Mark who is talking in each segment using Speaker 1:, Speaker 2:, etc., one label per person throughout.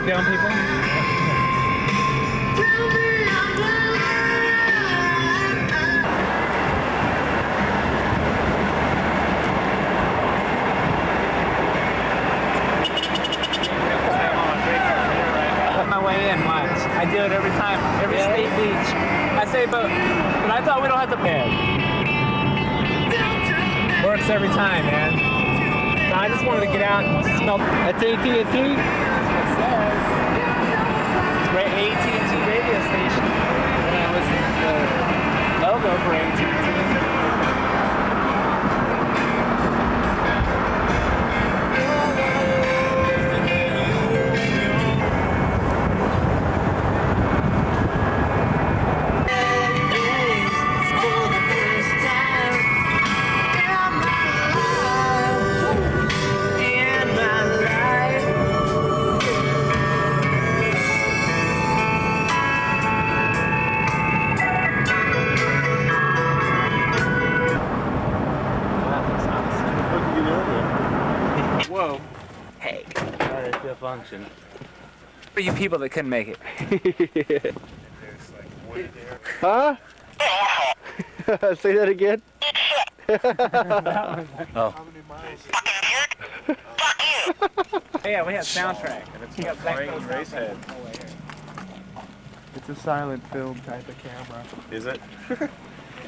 Speaker 1: broke down people? My way in, watch. I do it every time, every state beach. I say, but I thought we don't have to pay. Works every time, man. So I just wanted to get out and smell. That's AT&T? That's what it says. It's AT&T radio station. And that was the logo for AT&T. Whoa. Hey.
Speaker 2: Alright, still function.
Speaker 1: For you people that couldn't make it.
Speaker 2: Huh? Say that again?
Speaker 1: Oh. Yeah, we have soundtrack. We got Racehead.
Speaker 3: It's a silent film type of camera.
Speaker 4: Is it?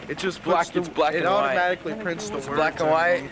Speaker 3: It just
Speaker 4: Black- it's black and white.
Speaker 3: It automatically prints the words.
Speaker 4: Black and white.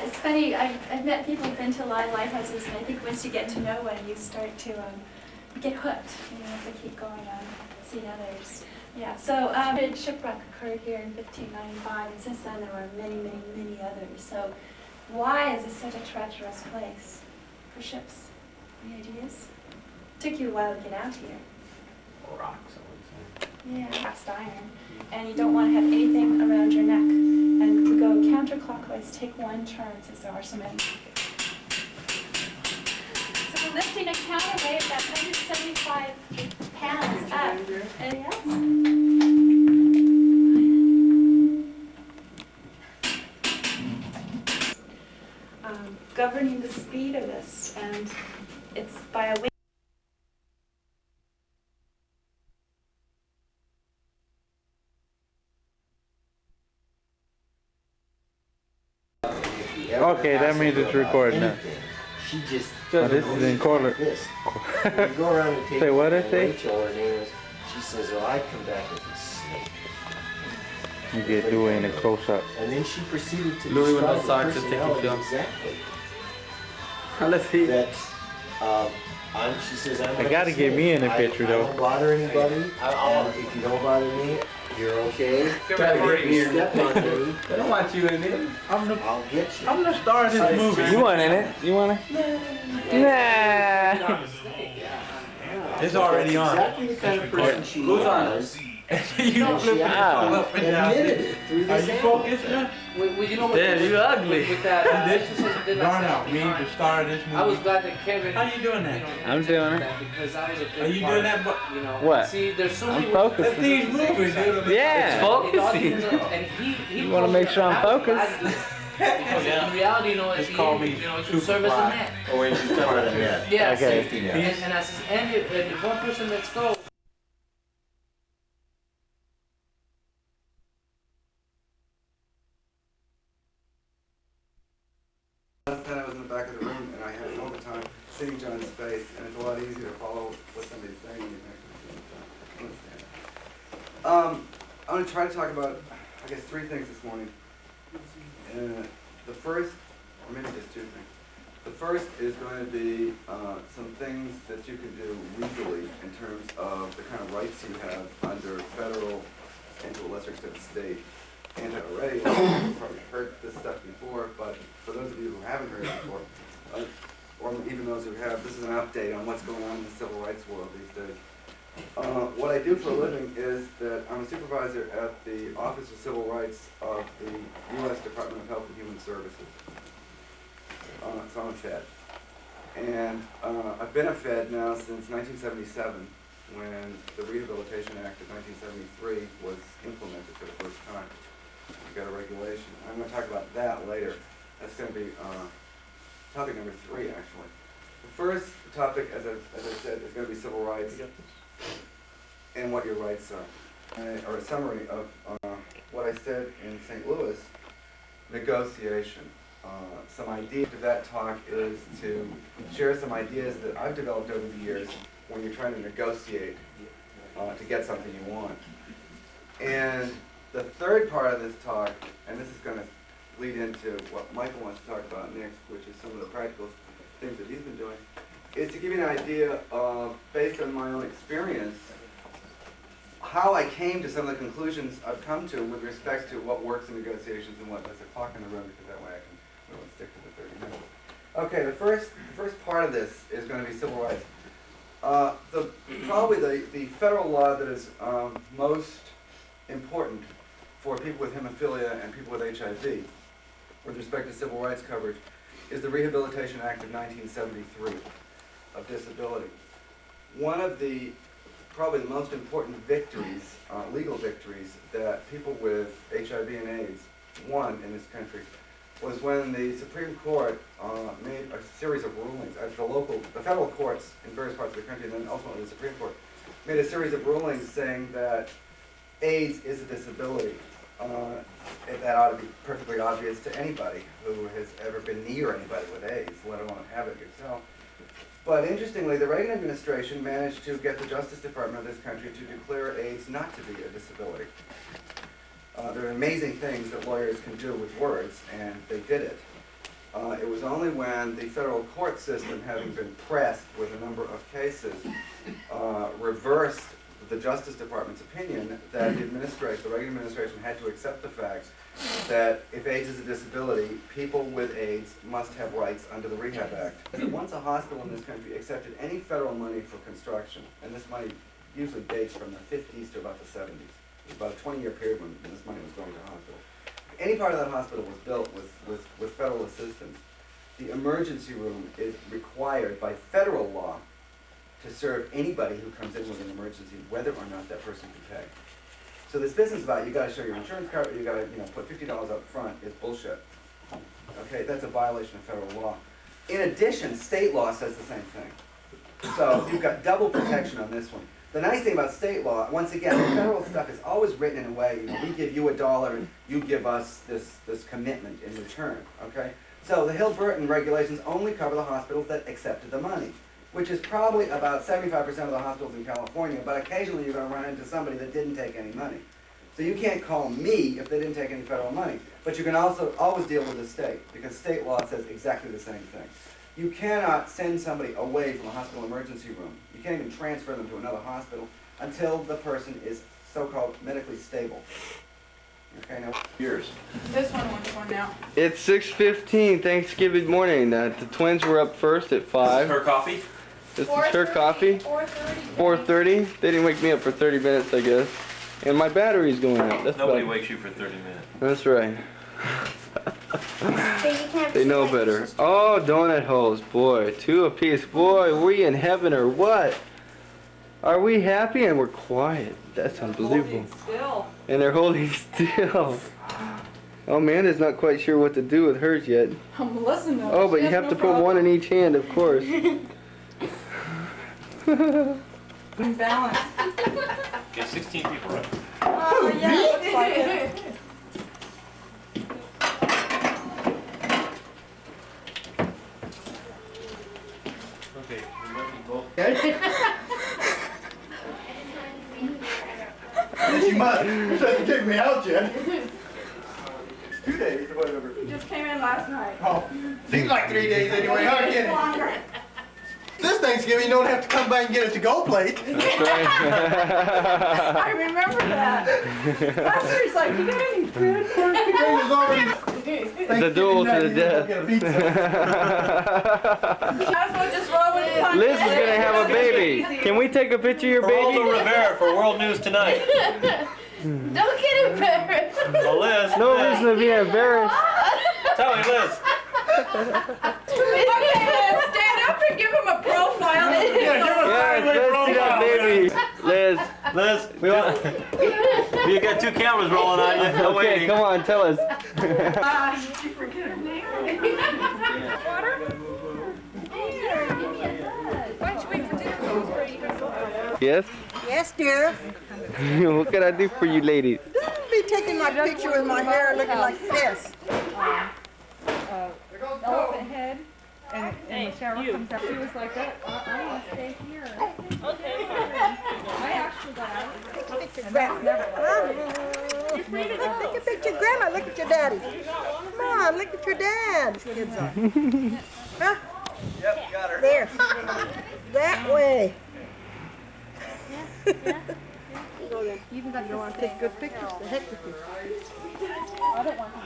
Speaker 5: It's funny, I've met people who've been to a lot of lighthouses, and I think once you get to know one, you start to get hooked, you know, to keep going on, seeing others. Yeah, so a shipwreck occurred here in 1595, and since then there were many, many, many others. So why is this such a treacherous place for ships? Any ideas? Took you a while to get out here.
Speaker 4: Rocks, I would say.
Speaker 5: Yeah, cast iron. And you don't want to have anything around your neck. And to go counterclockwise, take one turn since there are so many. So we're lifting a counterweight that's 175 pounds up. Anything else? Governing the speed of this, and it's by a wind.
Speaker 2: Okay, that means it's recording now.
Speaker 6: She just
Speaker 2: Oh, this is in color.
Speaker 6: this. You go around the table.
Speaker 2: Say what
Speaker 6: and
Speaker 2: I say?
Speaker 6: Rachel, her name is. She says, "Oh, I'd come back as a snake."
Speaker 2: You get Louis in a close up.
Speaker 6: And then she proceeded to
Speaker 4: Louis with no
Speaker 6: describe the
Speaker 4: socks and taking
Speaker 6: personality
Speaker 4: film.
Speaker 6: exactly.
Speaker 4: Let's see.
Speaker 6: That she says, "I'm."
Speaker 2: They
Speaker 6: like
Speaker 2: gotta
Speaker 6: a
Speaker 2: get
Speaker 6: snake.
Speaker 2: me in the picture,
Speaker 6: I
Speaker 2: though.
Speaker 6: don't bother anybody. If you don't bother me, you're okay.
Speaker 4: Gotta get me in.
Speaker 6: Step on me,
Speaker 4: They don't want you in there.
Speaker 6: I'll get you.
Speaker 3: I'm the star of this movie.
Speaker 1: You want in it? You want to? Nah.
Speaker 3: It's already on.
Speaker 6: Exactly the kind of person she
Speaker 4: Who's on
Speaker 6: was.
Speaker 4: You
Speaker 6: No,
Speaker 4: flip
Speaker 6: she
Speaker 4: it all up and down.
Speaker 6: admitted it through
Speaker 3: Are
Speaker 6: this
Speaker 3: you
Speaker 6: animal
Speaker 3: focused
Speaker 6: thing.
Speaker 3: now?
Speaker 7: Well, you know what?
Speaker 4: Damn, you ugly.
Speaker 7: With that
Speaker 3: This
Speaker 7: exercise I did
Speaker 3: Darn
Speaker 7: myself,
Speaker 3: out me, the star of this movie.
Speaker 7: I was glad that Kevin.
Speaker 3: How you doing that?
Speaker 7: You know,
Speaker 2: I'm doing it.
Speaker 7: that because I was a big
Speaker 3: Are you
Speaker 7: part
Speaker 3: doing
Speaker 7: of
Speaker 3: that?
Speaker 7: it, You know.
Speaker 2: What?
Speaker 7: See, there's so many.
Speaker 2: I'm focused.
Speaker 3: That's these movies, dude.
Speaker 2: Yeah.
Speaker 4: It's focusing.
Speaker 7: And he
Speaker 2: You wanna make sure I'm focused?
Speaker 7: Because in reality, you know,
Speaker 3: Just call me
Speaker 7: you know, it's a service
Speaker 3: Superfly.
Speaker 7: and that.
Speaker 6: Oh, wait, she's part of the net.
Speaker 7: Yeah.
Speaker 2: Okay.
Speaker 7: Safety net. And I says, and if one person lets go.
Speaker 8: Last night I was in the back of the room and I had all the time seeing John's face, and it's a lot easier to follow what somebody's saying when you can actually see it. I'm going to try to talk about, I guess, 3 things this morning. The first, or maybe just 2 things. The first is going to be some things that you can do legally in terms of the kind of rights you have under federal and to a lesser extent state anti-RA. You've probably heard this stuff before, but for those of you who haven't heard it before, or even those who have, this is an update on what's going on in the civil rights world these days. What I do for a living is that I'm a supervisor at the Office of Civil Rights of the U.S. Department of Health and Human Services. So I'm a Fed. And I've been a Fed now since 1977, when the Rehabilitation Act of 1973 was implemented for the first time. We got a regulation. I'm going to talk about that later. That's going to be topic number 3, actually. The first topic, as I said, is going to be civil rights and what your rights are. Or a summary of what I said in St. Louis, negotiation. Some idea of that talk is to share some ideas that I've developed over the years when you're trying to negotiate to get something you want. And the third part of this talk, and this is going to lead into what Michael wants to talk about next, which is some of the practical things that he's been doing, is to give you an idea of, based on my own experience, how I came to some of the conclusions I've come to with respect to what works in negotiations and what. There's a clock in the room because that way I can really stick to the 30 minutes. Okay, the first part of this is going to be civil rights. Probably the federal law that is most important for people with hemophilia and people with HIV with respect to civil rights coverage is the Rehabilitation Act of 1973 of disability. One of the probably the most important victories, legal victories, that people with HIV and AIDS won in this country was when the Supreme Court made a series of rulings at the federal courts in various parts of the country, and then ultimately the Supreme Court made a series of rulings saying that AIDS is a disability. That ought to be perfectly obvious to anybody who has ever been near anybody with AIDS, let alone have it yourself. But interestingly, the Reagan administration managed to get the Justice Department of this country to declare AIDS not to be a disability. There are amazing things that lawyers can do with words, and they did it. It was only when the federal court system, having been pressed with a number of cases, reversed the Justice Department's opinion that the Reagan administration had to accept the fact that if AIDS is a disability, people with AIDS must have rights under the Rehab Act. Once a hospital in this country accepted any federal money for construction, and this money usually dates from the 50s to about the 70s, it was about a 20-year period when this money was going to the hospital. Any part of that hospital was built with federal assistance. The emergency room is required by federal law to serve anybody who comes in with an emergency, whether or not that person can pay. So this business about you got to show your insurance card, or you got to put $50 up front is bullshit. Okay, that's a violation of federal law. In addition, state law says the same thing. So you've got double protection on this one. The nice thing about state law, once again, the federal stuff is always written in a way, we give you $1 and you give us this commitment in return. Okay, so the Hill-Burton regulations only cover the hospitals that accepted the money, which is probably about 75% of the hospitals in California, but occasionally you're going to run into somebody that didn't take any money. So you can't call me if they didn't take any federal money, but you can also always deal with the state, because state law says exactly the same thing. You cannot send somebody away from a hospital emergency room. You can't even transfer them to another hospital until the person is so-called medically stable. Okay, now
Speaker 2: Yours.
Speaker 9: This one wants one now.
Speaker 4: It's 6:15 Thanksgiving morning. The twins were up first at 5.
Speaker 3: Her coffee?
Speaker 4: This is her coffee.
Speaker 9: 4:30.
Speaker 4: 4:30. They didn't wake me up for 30 minutes, I guess. And my battery's going out. That's
Speaker 10: Nobody
Speaker 4: about,
Speaker 10: wakes you for 30 minutes.
Speaker 4: That's right. They know better. Oh, donut holes, boy. 2 apiece. Boy, are we in heaven or what? Are we happy? And we're quiet. That's unbelievable.
Speaker 9: Still.
Speaker 4: And they're holding still. Oh, Amanda's not quite sure what to do with hers yet.
Speaker 9: Melissa knows.
Speaker 4: Oh, but
Speaker 9: She
Speaker 4: you
Speaker 9: has
Speaker 4: have
Speaker 9: no
Speaker 4: to put
Speaker 9: problem.
Speaker 4: one in each hand, of course.
Speaker 9: Balance.
Speaker 1: Okay, 16 people, right?
Speaker 9: Oh, yeah, looks like it.
Speaker 1: Okay, we love you both.
Speaker 3: Yes, you must. You shouldn't kick me out yet. 2 days or whatever.
Speaker 9: He just came in last night.
Speaker 3: Oh, seems like 3 days anyway, huh,
Speaker 9: It's
Speaker 3: kid?
Speaker 9: longer.
Speaker 3: This Thanksgiving, you don't have to come back and get a to-go plate.
Speaker 4: That's right.
Speaker 9: I remember that. Last year he's like, you got any food for me?
Speaker 4: It's a duel to the death.
Speaker 3: Get a pizza.
Speaker 9: That's what just roll with the punches.
Speaker 4: Liz is gonna have a baby. Can we take a picture of your baby?
Speaker 1: Geraldo Rivera for World News Tonight.
Speaker 5: Don't get embarrassed.
Speaker 1: Oh, Liz.
Speaker 4: No reason to be embarrassed.
Speaker 1: Tell me, Liz.
Speaker 9: Okay, Liz, stand up and give him a profile.
Speaker 1: Yeah, give us
Speaker 4: Yes, let's see that baby. Liz.
Speaker 1: Liz, we want. You got 2 cameras rolling on you. No
Speaker 4: Okay,
Speaker 1: waiting.
Speaker 4: come on, tell us.
Speaker 9: Did you forget her name? Water? Why don't you wait for dinner?
Speaker 4: Yes?
Speaker 10: Yes, dear.
Speaker 4: What can I do for you ladies?
Speaker 10: Don't be taking my picture with my hair looking like this.
Speaker 9: Elephant head. And the shower comes out. She was like, I want to stay here. Okay. I actually got out.
Speaker 10: Look at your grandma. Look at your grandma. Look at your daddy. Come on, look at your dad. Kids are. Huh?
Speaker 3: Yep, got her.
Speaker 10: There. That way. You even got want to take good pictures. The heck with you.
Speaker 9: I don't want him.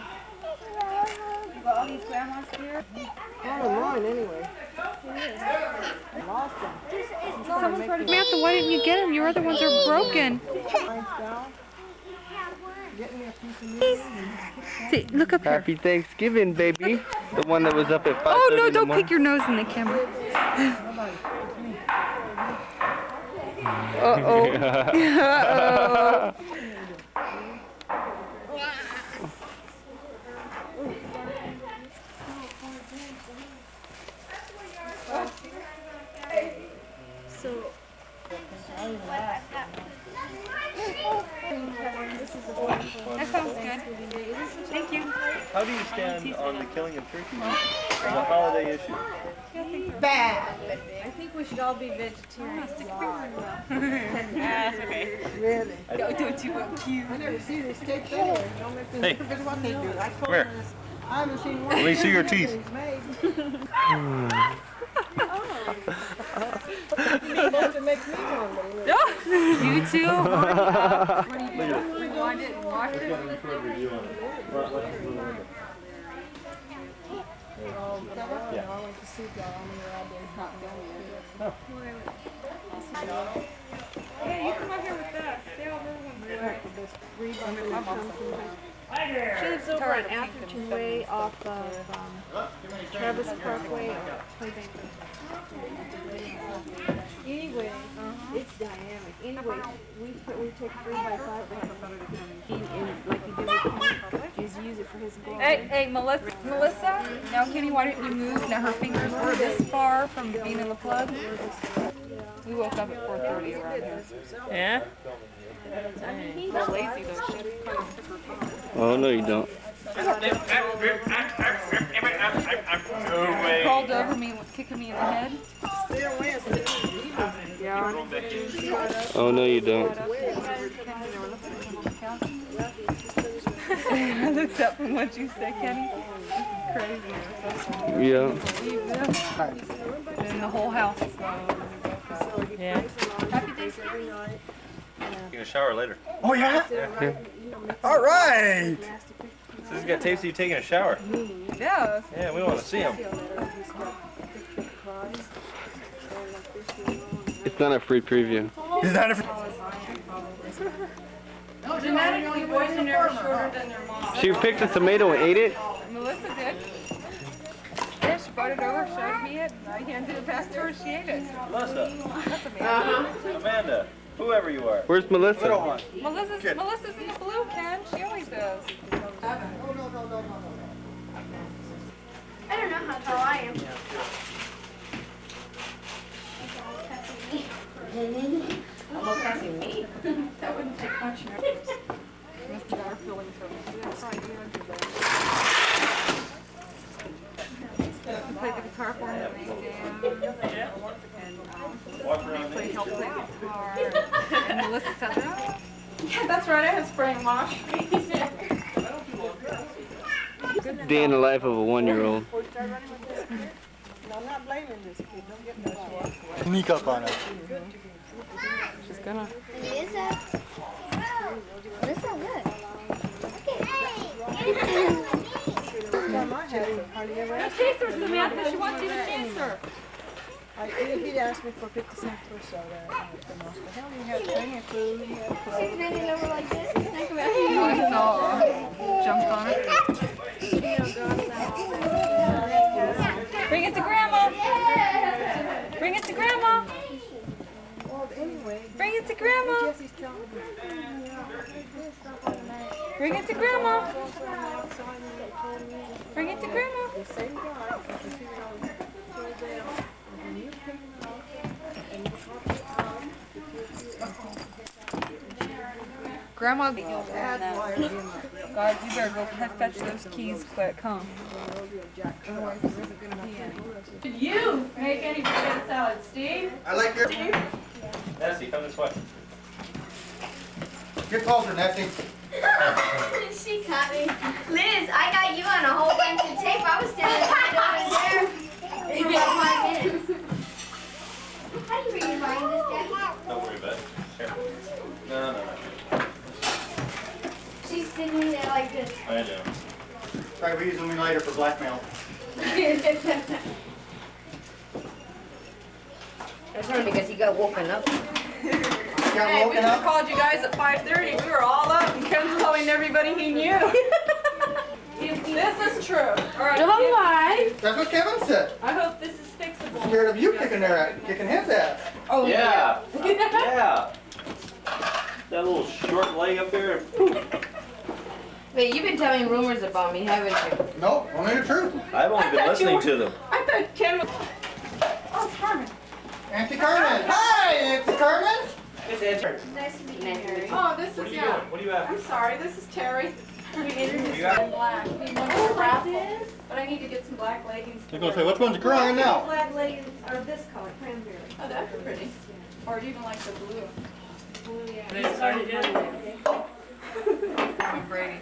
Speaker 9: You got all these grandmas here?
Speaker 10: All in line anyway. Lost them.
Speaker 11: Samantha, why didn't you get them? Your other ones are broken. See, look up here.
Speaker 4: Happy Thanksgiving, baby. The one that was up at 5:30
Speaker 11: Oh no,
Speaker 4: in the
Speaker 11: don't
Speaker 4: morning.
Speaker 11: pick your nose in the camera. Uh-oh. Uh-oh. That sounds good. Thank you.
Speaker 1: How do you stand on the killing of turkeys as a holiday issue?
Speaker 10: Bad.
Speaker 9: I think we should all be vegetarians.
Speaker 10: Really.
Speaker 11: Don't you look cute?
Speaker 10: I never see this steak there. Don't make me look at what they do. I told
Speaker 1: Where?
Speaker 10: her this. I haven't seen one.
Speaker 1: Let me see your teeth.
Speaker 10: He's made. Supposed to make me hungry.
Speaker 11: You too?
Speaker 9: What do you do? Rewind it and wash it?
Speaker 10: I went to see y'all. I mean, all day. It's not done yet.
Speaker 9: Hey, you come out here with us. Stay over
Speaker 11: She lives over on Atherton Way off of Travis Parkway.
Speaker 10: Anyway, it's dynamic. Anyway, we take 3x5 and like you do with Kenny, is use it for his goal.
Speaker 11: Hey, Melissa? Now, Kenny, why didn't you move? Now her fingers were this far from being in the plug. We woke up at 4:30 around here. Yeah? He's lazy though.
Speaker 4: Oh, no, you don't.
Speaker 11: Crawled over me, kicking me in the head.
Speaker 4: Oh, no, you don't.
Speaker 11: I looked up from what you said, Kenny. Crazy.
Speaker 4: Yeah.
Speaker 11: And the whole house. Yeah. Happy Thanksgiving.
Speaker 1: Take a shower later.
Speaker 3: Oh, yeah?
Speaker 4: Yeah.
Speaker 3: All right.
Speaker 1: This has got tapes of you taking a shower.
Speaker 11: Yeah.
Speaker 1: Yeah, we want to see them.
Speaker 4: It's not a free preview.
Speaker 3: Is that a...
Speaker 9: Genetically, boys are never shorter than their mom.
Speaker 4: She picked a tomato and ate it?
Speaker 11: Melissa did. Yeah, she brought it over, showed me it, and I handed it back to her. She ate it.
Speaker 12: Melissa.
Speaker 11: That's Amanda.
Speaker 12: Amanda. Whoever you are.
Speaker 4: Where's Melissa?
Speaker 11: Melissa's in the blue, Ken. She always is.
Speaker 5: I don't know how tall I am.
Speaker 10: Almost passing me.
Speaker 5: That wouldn't take much.
Speaker 11: Must have got her feelings hurt. That's right, you don't do that. Play the guitar for me when they stand. And play, help play the guitar. And Melissa said, oh.
Speaker 5: Yeah, that's right. I have spraying wash.
Speaker 4: Day in the life of a 1-year-old.
Speaker 10: No, I'm not blaming this kid. Don't get me wrong.
Speaker 3: Sneak up on her.
Speaker 11: She's gonna.
Speaker 5: Lisa. This is good.
Speaker 11: Taster, Samantha. She wants you to taster.
Speaker 10: He'd asked me for 50 cents for soda. Hell, you had plenty of food. You had clothes.
Speaker 5: She's bending over like this. Think about
Speaker 11: I saw her. Jumped on it. Bring it to Grandma. Bring it to Grandma.
Speaker 10: Well, anyway,
Speaker 11: Bring it to Grandma.
Speaker 10: Jesse's telling me.
Speaker 11: Bring it to Grandma. Bring it to Grandma.
Speaker 10: The same guy. You see it all filled down. And when you pick it up, and you pop it out,
Speaker 11: Grandma,
Speaker 10: add wire in there.
Speaker 11: God, you better go fetch those keys quick, huh? Otherwise, there isn't gonna be any. Did you make any potato salad, Steve?
Speaker 3: I like your.
Speaker 12: Nessie, come this way.
Speaker 3: Get closer, Nessie.
Speaker 5: She caught me. Liz, I got you on a whole bunch of tape. I was standing right over there for about 5 minutes. How do you read your mind this, Jackie?
Speaker 12: Don't worry about it. Here. No.
Speaker 5: She's sitting there like this.
Speaker 12: I know.
Speaker 3: Try using me later for blackmail.
Speaker 10: That's only because he got woken up.
Speaker 3: Got
Speaker 11: Hey, we
Speaker 3: woken
Speaker 11: just
Speaker 3: up?
Speaker 11: called you guys at 5:30. We were all up, and Ken's calling everybody he knew. This is true. All right.
Speaker 10: Don't lie.
Speaker 3: That's what Kevin said.
Speaker 11: I hope this is fixable.
Speaker 3: Scared of you kicking his ass.
Speaker 11: Oh
Speaker 12: Yeah. Yeah. That little short leg up there.
Speaker 10: Wait, you've been telling rumors about me, haven't you?
Speaker 3: Nope, only the truth.
Speaker 12: I've only been listening to them.
Speaker 11: I thought Ken was. Oh, it's Carmen.
Speaker 3: Auntie Carmen. Hi, Auntie Carmen.
Speaker 12: It's Andrew.
Speaker 5: Nice to meet you, Harry.
Speaker 11: Oh, this
Speaker 12: What are
Speaker 11: is
Speaker 12: you doing? What do you have?
Speaker 11: I'm sorry. This is Terry. We introduced
Speaker 12: got?
Speaker 11: her in black. We want to wrap this, but I need to get some black leggings.
Speaker 3: They're gonna say, which one's crying now?
Speaker 5: Black leggings are this color, cranberry.
Speaker 11: Oh, that'd be pretty. Or do you even like the blue? Brady.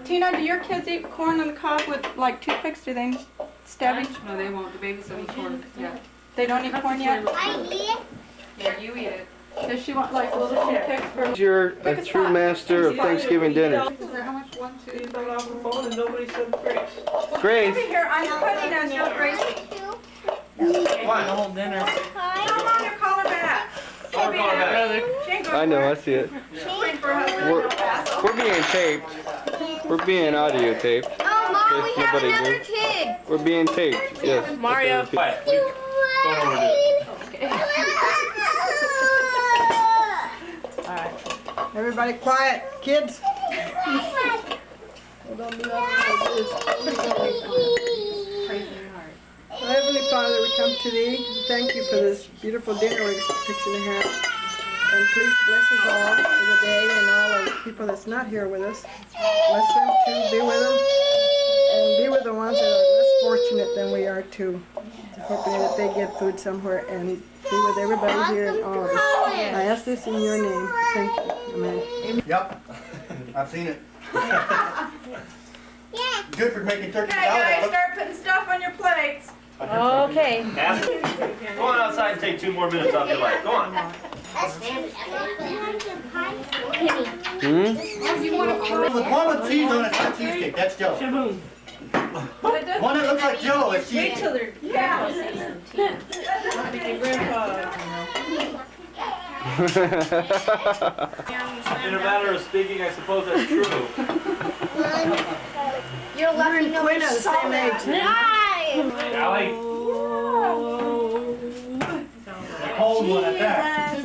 Speaker 11: Tina, do your kids eat corn on the cob with like toothpicks? Do they stab each? No, they won't. The babies don't eat corn. Yeah. They don't eat corn yet?
Speaker 5: I eat it.
Speaker 11: Yeah, you eat it. Does she want like little toothpicks for?
Speaker 4: You're a true master of Thanksgiving dinner.
Speaker 11: Is there how much? 1, 2, 3.
Speaker 12: Got off the phone and nobody said Grace.
Speaker 4: Grace.
Speaker 11: Over here, I'm putting as your Gracie.
Speaker 12: What? The whole dinner.
Speaker 11: Come on, your collar back.
Speaker 12: Collar back.
Speaker 4: I know, I see it.
Speaker 11: Wait for her husband.
Speaker 4: We're being taped. We're being audio taped.
Speaker 5: Oh, Mom, we
Speaker 4: Yes,
Speaker 5: have
Speaker 4: nobody
Speaker 5: another
Speaker 4: did.
Speaker 5: kid.
Speaker 4: We're being taped, yes.
Speaker 12: Mario. Quiet. Don't overdo it.
Speaker 10: Everybody quiet, kids. Heavenly Father, we come to Thee. Thank You for this beautiful dinner we're fixing to have. And please bless us all for the day and all of the people that's not here with us. Bless them too, be with them. And be with the ones that are less fortunate than we are too. Hoping that they get food somewhere and be with everybody here and all of us. I ask this in Your name. Thank You. Amen.
Speaker 3: Yep, I've seen it. Good for making turkey
Speaker 11: Okay,
Speaker 3: salad.
Speaker 11: guys, start putting stuff on your plates.
Speaker 10: Okay.
Speaker 12: Ashley, go on outside and take 2 more minutes off your life. Go on.
Speaker 4: Hmm?
Speaker 3: The one with cheese on it's not cheesecake, that's Jello. One that looks like Jello is
Speaker 11: Wait till
Speaker 3: cheesecake.
Speaker 11: they're, yeah.
Speaker 12: In a matter of speaking, I suppose that's true.
Speaker 13: You're lucky
Speaker 10: and
Speaker 13: no
Speaker 10: Quinn
Speaker 13: one
Speaker 10: are the
Speaker 13: saw
Speaker 10: same
Speaker 13: that.
Speaker 10: age now.
Speaker 12: Allie.
Speaker 3: A cold one at that.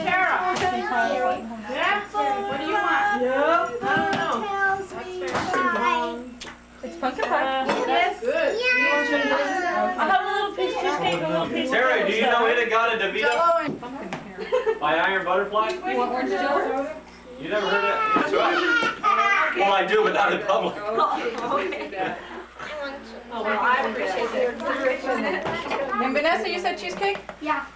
Speaker 13: Kara. Yeah? What do you want? I don't know.
Speaker 11: It's pumpkin pie.
Speaker 13: Yes. Good. I'll have a little piece of cheesecake, a little piece.
Speaker 12: Sarah, do you know Inagata DeVito? By Iron Butterfly?
Speaker 11: You want orange jello?
Speaker 12: You never heard it? That's right. Well, I do, but not in public.
Speaker 13: Oh, well, I appreciate your consideration.
Speaker 11: And Vanessa, you said cheesecake?
Speaker 13: Yeah.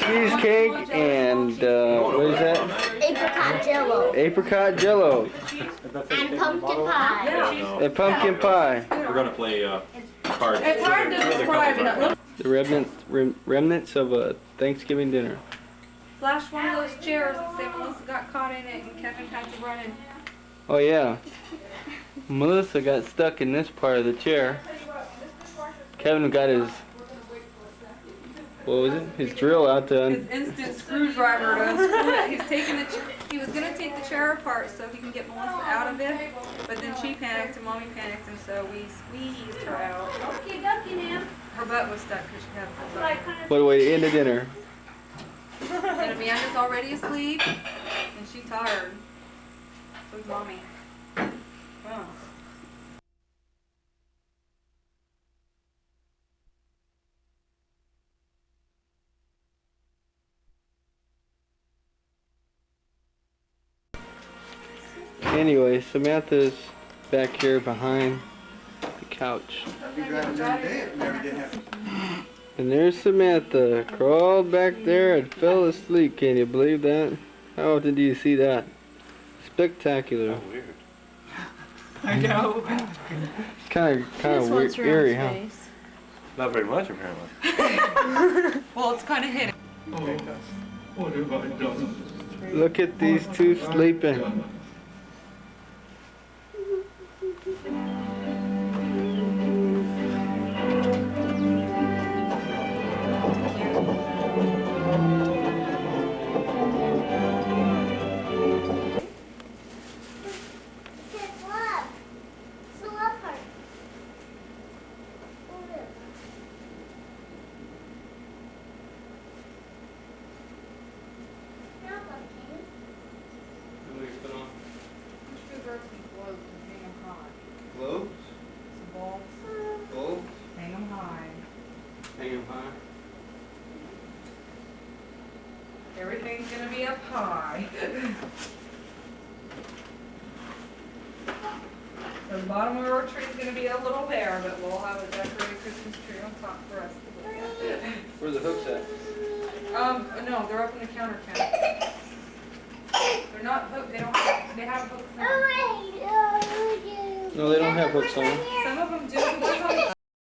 Speaker 4: Cheesecake and what is that?
Speaker 13: Apricot jello.
Speaker 4: Apricot jello
Speaker 13: And pumpkin pie.
Speaker 4: and pumpkin pie.
Speaker 12: We're gonna play cards.
Speaker 11: It's hard to describe.
Speaker 4: The remnants of a Thanksgiving dinner.
Speaker 11: Flash one of those chairs and say Melissa got caught in it and Kevin had to run in.
Speaker 4: Oh yeah. Melissa got stuck in this part of the chair. Kevin got his, what was it? His drill out to
Speaker 11: His instant screwdriver to unscrew it. He was gonna take the chair apart so he can get Melissa out of it, but then she panicked and Mommy panicked, and so we squeezed her out.
Speaker 13: Okay, ducky, ma'am.
Speaker 11: Her butt was stuck because she had a full butt.
Speaker 4: what a way to end the dinner.
Speaker 11: And Amanda's already asleep, and she's tired. So's Mommy. Oh.
Speaker 4: Anyway, Samantha's back here behind the couch. And there's Samantha, crawled back there and fell asleep. Can you believe that? How often do you see that? Spectacular.
Speaker 12: Weird.
Speaker 10: I know.
Speaker 4: Kind of weird, eerie, huh?
Speaker 12: Not very much, apparently.
Speaker 11: Well, it's kind of hidden.
Speaker 3: What have I done?
Speaker 4: Look at these two sleeping. Globes? Bulbs?
Speaker 9: Hang them high.
Speaker 4: Hang 'em high.
Speaker 9: Everything's gonna be up high. The bottom of our tree is gonna be a little bare, but we'll have a decorated Christmas tree on top for us to look at.
Speaker 4: Where's the hooks at?
Speaker 11: No, they're up in the counter cabinet. They're not hooked, they have hooks now.
Speaker 4: No, they don't have hooks on them.
Speaker 11: Some of them